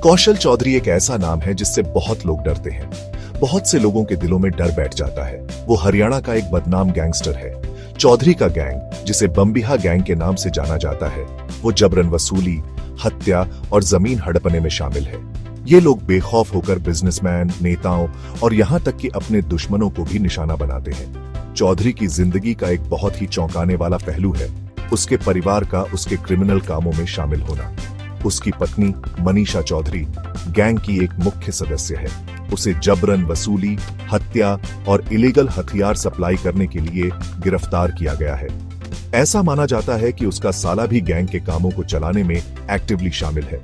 कौशल चौधरी एक ऐसा नाम है जिससे बहुत लोग डरते हैं। बहुत से लोगों के दिलों में डर बैठ जाता है। वो हरियाणा का एक बदनाम गैंगस्टर है। चौधरी का गैंग, जिसे बम्बिहा गैंग के नाम से जाना जाता है, वो जबरन वसूली, हत्या और जमीन हड़पने में शामिल है। ये लोग बेखौफ होकर बिजनेसमैन, नेताओं और यहाँ तक कि अपने दुश्मनों को भी निशाना बनाते हैं। चौधरी की जिंदगी का एक बहुत ही चौंकाने वाला पहलू है उसके परिवार का उसके क्रिमिनल कामों में शामिल होना। उसकी पत्नी मनीषा चौधरी गैंग की एक मुख्य सदस्य है। उसे जबरन वसूली, हत्या और इलीगल हथियार सप्लाई करने के लिए गिरफ्तार किया गया है। ऐसा माना जाता है कि उसका साला भी गैंग के कामों को चलाने में एक्टिवली शामिल है।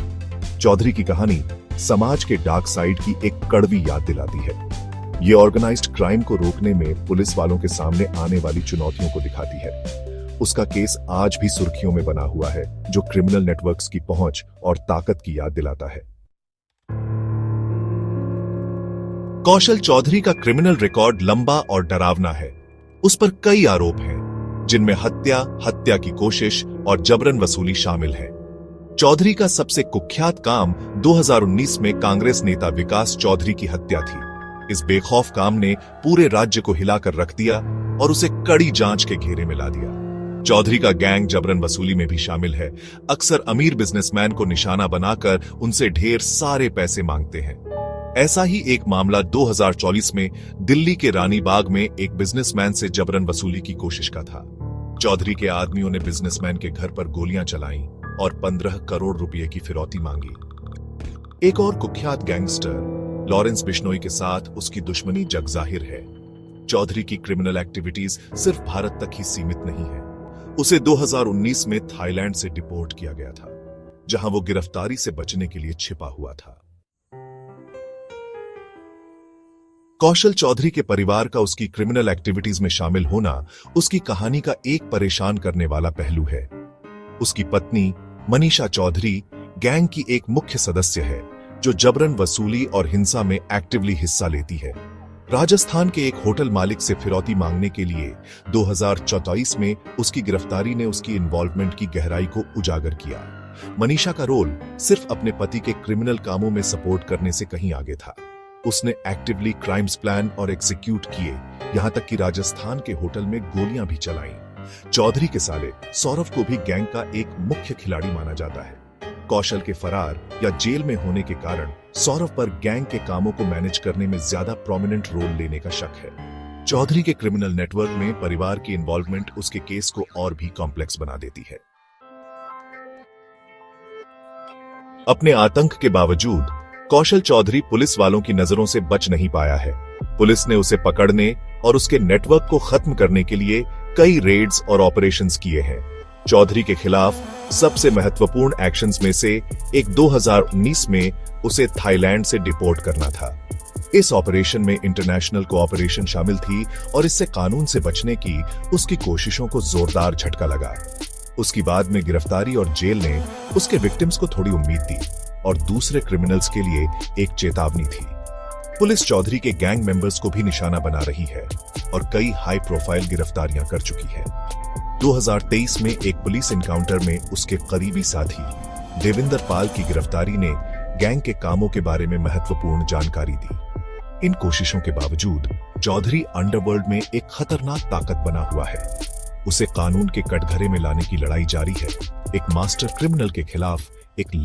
चौधरी की कहानी समाज के डार्क साइड की एक कड़वी याद दिलाती है। ये ऑर्गेनाइज्ड क्राइम को रोकने में पुलिस वालों के सामने आने वाली चुनौतियों को दिखाती है। उसका केस आज भी सुर्खियों में बना हुआ है, जो क्रिमिनल नेटवर्क्स की पहुंच और ताकत की याद दिलाता है। कौशल चौधरी का क्रिमिनल रिकॉर्ड लंबा और डरावना है। उस पर कई आरोप हैं, जिनमें हत्या, हत्या की कोशिश और जबरन वसूली शामिल है। चौधरी का सबसे कुख्यात काम 2019 में कांग्रेस नेता विकास चौधरी की हत्या थी। इस बेखौफ काम ने पूरे राज्य को हिलाकर रख दिया और उसे कड़ी जांच के घेरे में ला दिया। चौधरी का गैंग जबरन वसूली में भी शामिल है। अक्सर अमीर बिजनेसमैन को निशाना बनाकर उनसे ढेर सारे पैसे मांगते हैं। ऐसा ही एक मामला 2024 में दिल्ली के रानी बाग में एक बिजनेसमैन से जबरन वसूली की कोशिश का था। चौधरी के आदमियों ने बिजनेसमैन के घर पर गोलियां चलाईं और 15 करोड़ रुपए की फिरौती मांगी। एक और कुख्यात गैंगस्टर लॉरेंस बिश्नोई के साथ उसकी दुश्मनी जग जाहिर है। चौधरी की क्रिमिनल एक्टिविटीज सिर्फ भारत तक ही सीमित नहीं है। उसे 2019 में थाईलैंड से डिपोर्ट किया गया था, जहां वो गिरफ्तारी से बचने के लिए छिपा हुआ था। कौशल चौधरी के परिवार का उसकी क्रिमिनल एक्टिविटीज में शामिल होना उसकी कहानी का एक परेशान करने वाला पहलू है। उसकी पत्नी मनीषा चौधरी गैंग की एक मुख्य सदस्य है, जो जबरन वसूली और हिंसा में एक्टिवली हिस्सा लेती है। राजस्थान के एक होटल मालिक से फिरौती मांगने के लिए 2024 में उसकी गिरफ्तारी ने उसकी इन्वॉल्वमेंट की गहराई को उजागर किया। मनीषा का रोल सिर्फ अपने पति के क्रिमिनल कामों में सपोर्ट करने से कहीं आगे था। उसने एक्टिवली क्राइम्स प्लान और एग्जीक्यूट किए, यहां तक कि राजस्थान के होटल में गोलियां भी चलाईं। चौधरी के साले सौरव को भी गैंग का एक मुख्य खिलाड़ी माना जाता है। कौशल के फरार या जेल में होने के कारण सौरव पर गैंग के कामों को मैनेज करने में ज्यादा प्रोमिनेंट रोल लेने का शक है। चौधरी के क्रिमिनल नेटवर्क में परिवार की इन्वॉल्वमेंट उसके केस को और भी कॉम्प्लेक्स बना देती है। अपने आतंक के बावजूद कौशल चौधरी पुलिस वालों की नजरों से बच नहीं पाया है। पुलिस ने उसे पकड़ने और उसके नेटवर्क को खत्म करने के लिए कई रेड्स और ऑपरेशंस किए हैं। चौधरी के खिलाफ सबसे महत्वपूर्ण एक्शंस में से एक 2019 में उसे थाईलैंड से डिपोर्ट करना था। इस ऑपरेशन में इंटरनेशनल कोऑपरेशन शामिल थी और इससे कानून से बचने की उसकी कोशिशों को जोरदार झटका लगा। उसकी बाद में गिरफ्तारी और जेल ने उसके विक्टिम्स को थोड़ी उम्मीद दी और दूसरे क्रिमिनल्स के लिए एक चेतावनी थी। पुलिस चौधरी के गैंग मेंबर्स को भी निशाना बना रही है और कई हाई प्रोफाइल गिरफ्तारियां कर चुकी है। 2023 में एक पुलिस एनकाउंटर में उसके करीबी साथी देविंदर पाल की गिरफ्तारी ने गैंग के कामों के बारे में महत्वपूर्ण जानकारी दी। इन कोशिशों के बावजूद चौधरी अंडरवर्ल्ड में एक खतरनाक ताकत बना हुआ है। उसे कानून के कटघरे में लाने की लड़ाई जारी है। एक मास्टर क्रिमिनल के खिलाफ एक